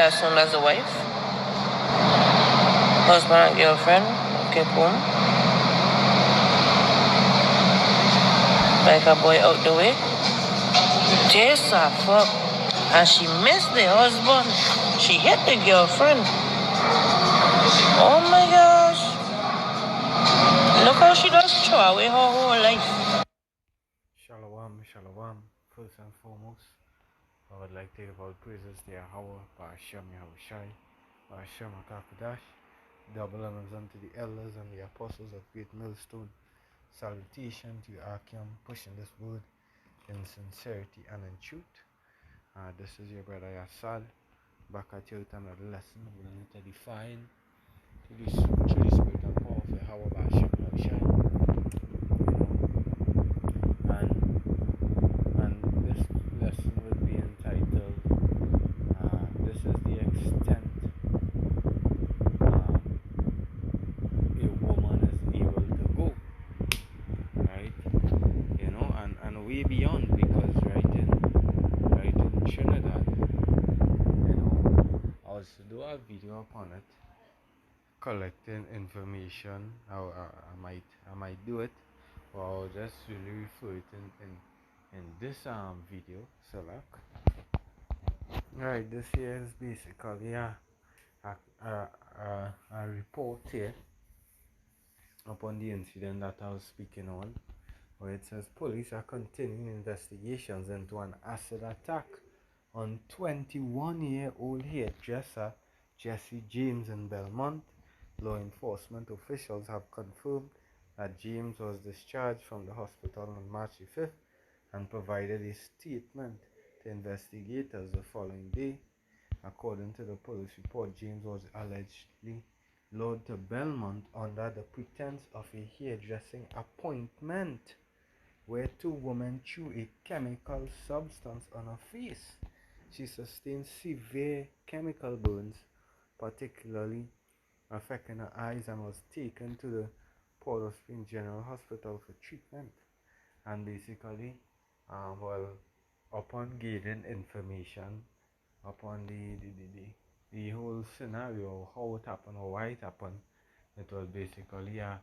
assume that's the wife. Husband and girlfriend. Okay, boom. Like a boy out the way. Just a fuck. And she missed the husband. She hit the girlfriend. Oh my gosh. Look how she does throw away her whole life. Shalom. First and foremost, I would like to give all praises to Yahweh, Ba'ashem Yahushai, Ba'ashem HaKakodash, double honors unto the elders and the apostles of Great Millstone. Salutation to Akim, pushing this word in sincerity and in truth. This is your brother Yassad, back at you with another lesson. We need to define to the spirit and power of Yahweh, Ba'ashem Yahushai. And this lesson will be entitled, this is the extent a woman is able to go, right? And way beyond, because right in Trinidad, I was to do a video upon it, collecting information. How I might do it, or I'll just really refer it in this video. So right, this here is basically a report here upon the incident that I was speaking on, where it says police are continuing investigations into an acid attack on 21-year-old hairdresser Jesse James in Belmont. Law enforcement officials have confirmed that James was discharged from the hospital on March 5th and provided a statement to investigators the following day. According to the police report, James was allegedly lured to Belmont under the pretense of a hairdressing appointment, where two women threw a chemical substance on her face. She sustained severe chemical burns, particularly affecting her eyes, and was taken to the Port of Spain General Hospital for treatment. And basically, upon gaining information upon the whole scenario, how it happened or why it happened, it was basically a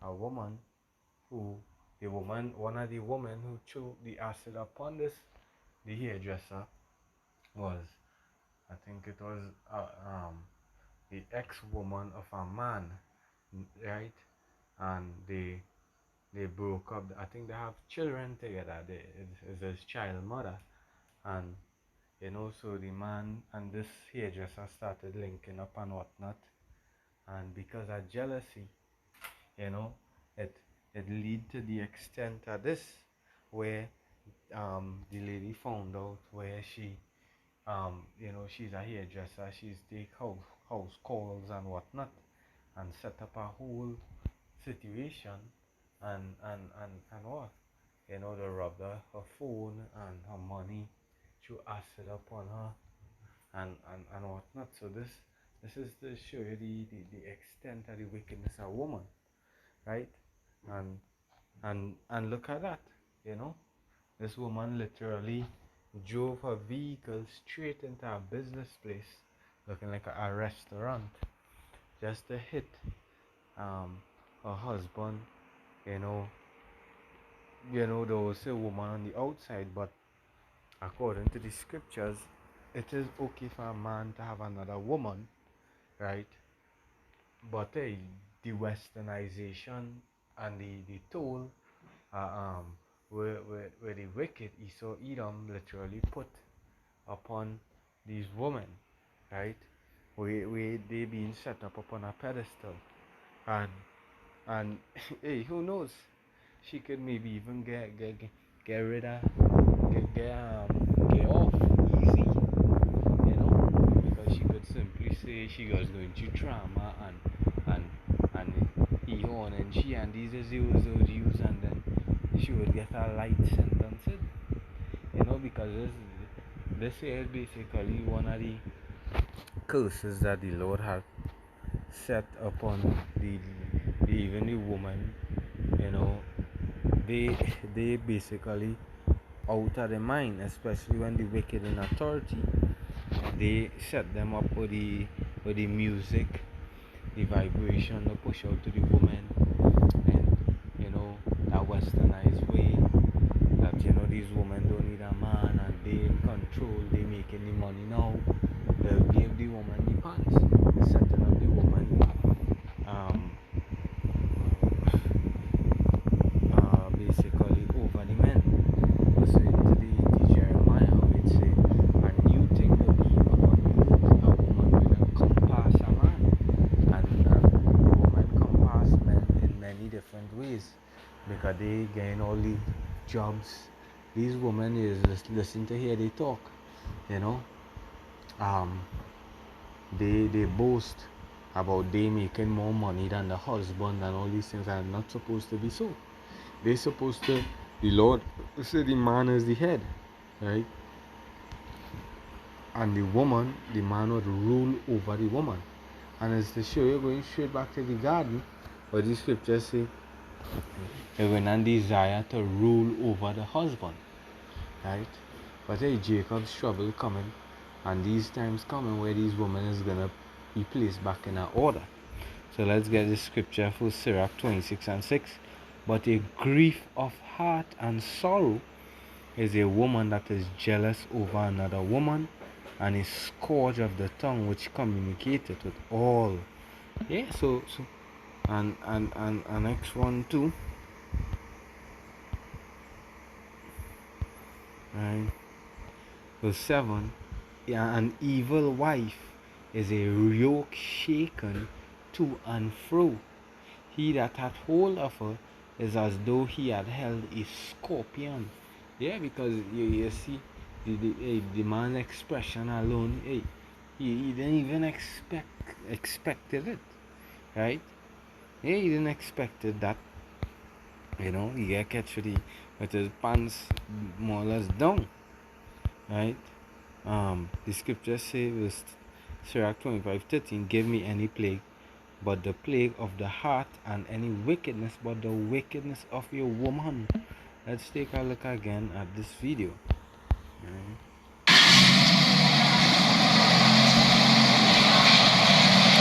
woman one of the women who threw the acid upon the hairdresser was, I think it was the ex-woman of a man, right? And they broke up. I think they have children together. Is his child mother, and so the man and this hairdresser started linking up and whatnot, and because of jealousy, it lead to the extent of this, where the lady found out where she she's a hairdresser, she's take house calls and whatnot, and set up a whole situation, and what, they robbed her phone and her money, threw acid upon her and whatnot. So this is to show you the extent of the wickedness of woman, right? And look at that, this woman literally drove her vehicle straight into a business place looking like a restaurant, just to hit her husband. There was a woman on the outside, but according to the scriptures, it is okay for a man to have another woman, right? But the westernization and the toll where the wicked Esau Edom literally put upon these women, right? Where they being set up upon a pedestal, and hey, who knows? She could maybe even get rid of get off easy, because she could simply say she was going through trauma and he on and she and these are Jews, and then she would get a light sentence, because this is basically one of the curses that the Lord had set upon even the woman. They basically out of their mind, especially when the wicked in authority, they set them up with the music, the vibration to push out to the woman, and that westernized way that these women don't need a man and they in control, they making the money now. They'll give the woman the pants, setting up the woman um basically over the men. So into the Jeremiah it say a new thing will be upon you, a woman will compass a man, and the woman compass men in many different ways because they gain all the jobs. These women is listen to hear they talk, you know. Um, they boast about they making more money than the husband and all these things are not supposed to be so. They supposed to the Lord say the man is the head, right? And the man would rule over the woman. And as to show you going straight back to the garden, where the scriptures say a woman desire to rule over the husband, right? But hey, Jacob's trouble coming, and these times coming where these women is gonna be placed back in her order. So let's get the scripture for Sirach 26:6. But a grief of heart and sorrow is a woman that is jealous over another woman, and a scourge of the tongue which communicated with all. Yeah, so and next one too. Right. Verse 7. Yeah, an evil wife is a yoke shaken to and fro. He that hath hold of her is as though he had held a scorpion. Yeah, because you see the man's expression alone, he didn't even expected it, right? Yeah, he didn't expected that. He get catch with his pants more or less down, right? The scripture says, Sirach 25:13, give me any plague but the plague of the heart, and any wickedness but the wickedness of your woman. Let's take a look again at this video.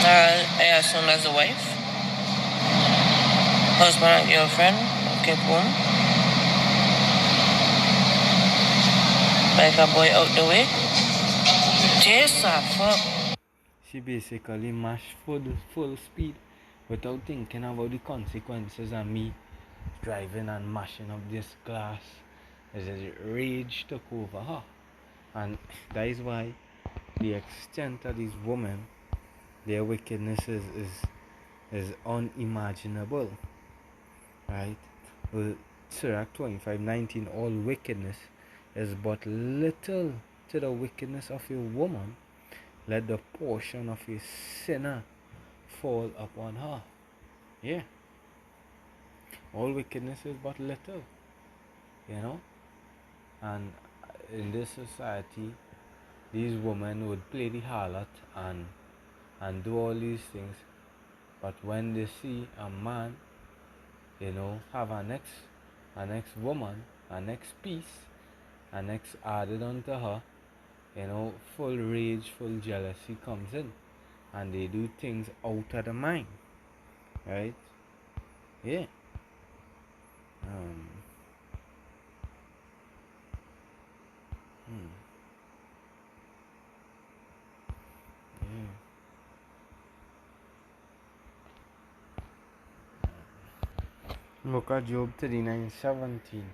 I assume that's a wife, husband and girlfriend. Okay, boom. Like a boy out the way. Jesus, fuck. She basically mashed full speed without thinking about the consequences, and me driving and mashing up this glass as rage took over her. And that is why the extent of these women, their wickedness is unimaginable, right? Well, Sirach 25:19, all wickedness is but little to the wickedness of a woman. Let the portion of a sinner fall upon her. Yeah. All wickedness is but little, And in this society, these women would play the harlot and do all these things. But when they see a man, have an next woman, an next piece, an next added onto her, full rage, full jealousy comes in, and they do things out of the mind, right? Yeah. Yeah. Look at Job 39:17.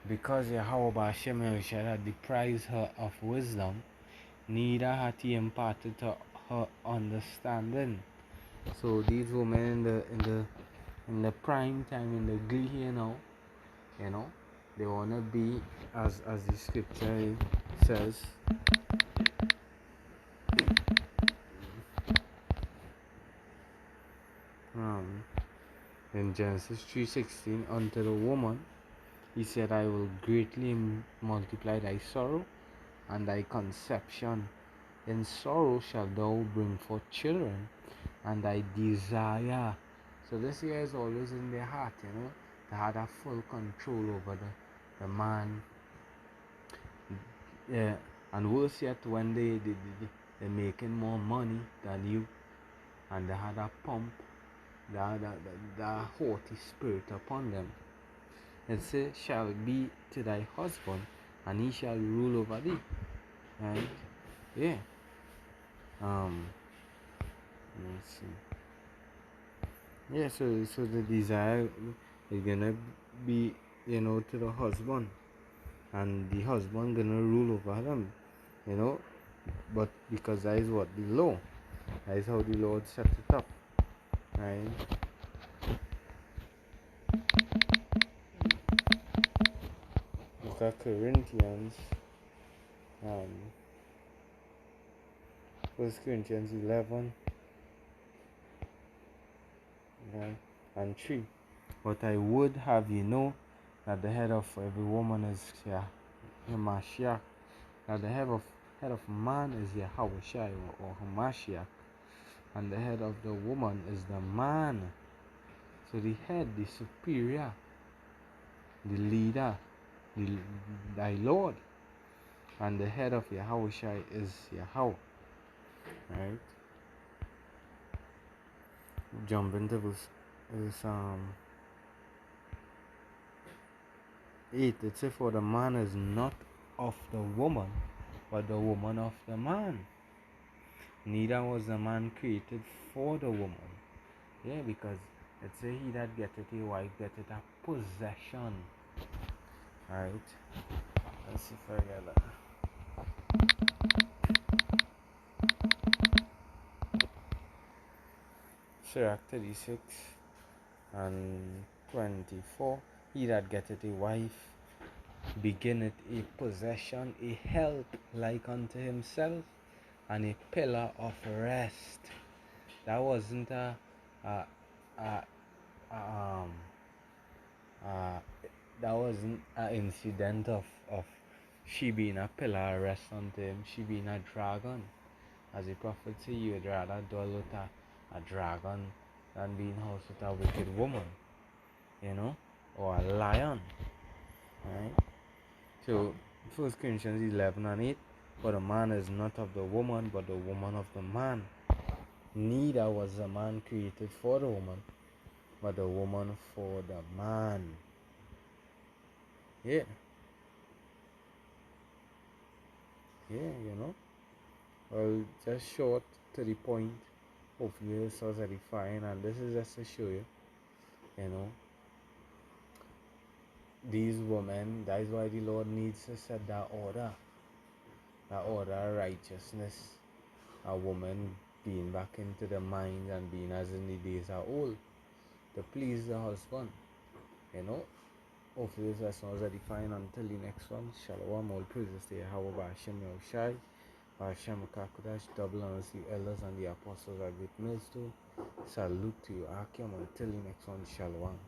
Because Yahweh Hashem had deprived her of wisdom, neither had he imparted to her understanding. So these women in the prime time, in the glee, they wanna be as the scripture says. In Genesis 3:16, unto the woman he said, I will greatly multiply thy sorrow and thy conception. In sorrow shalt thou bring forth children, and thy desire. So this here is always in their heart, They had a full control over the man. Yeah, and worse yet, when they're making more money than you, and they had a pump, the haughty spirit upon them. And say, shall be to thy husband, and he shall rule over thee. Right? Yeah. Let's see. Yeah, so the desire is gonna be, to the husband, and the husband gonna rule over them, but because that is what the law, that is how the Lord set it up, right? Look at Corinthians, 1 Corinthians 11, and 3. But I would have you know that the head of every woman is Hamashiach, that the head of man is Yahushai or Hamashiach, and the head of the woman is the man. So the head, the superior, the leader, thy Lord, and the head of Yahushai is Yahweh. Right? Jump into verse 8. It says, for the man is not of the woman, but the woman of the man. Neither was the man created for the woman. Yeah, because it says he that getteth a wife getteth a possession. Right? Let's see if I get that. Sirach 36 and 24. He that getteth a wife beginneth a possession, a help like unto himself, and a pillar of rest. That wasn't a that wasn't an incident of she being a pillar of rest unto him, she being a dragon. As the prophet said, you would rather dwell with a dragon than be in house with a wicked woman, or a lion. Right? So 1 Corinthians 11 and 8. For the man is not of the woman, but the woman of the man. Neither was the man created for the woman, but the woman for the man. Yeah. Yeah. Well, just short to the point. Hopefully this was edifying, and this is just to show you, these women, that is why the Lord needs to set that order of righteousness. A woman being back into the mind and being as in the days of old, to please the husband. Hopefully this lesson was edifying. Until the next one, Shalom, all praises to Yahweh Hashem Yahushai, Hashem Kakudash, double honors the elders and the apostles are great millstone. Salute to you, Akim. Until the next one, Shalom.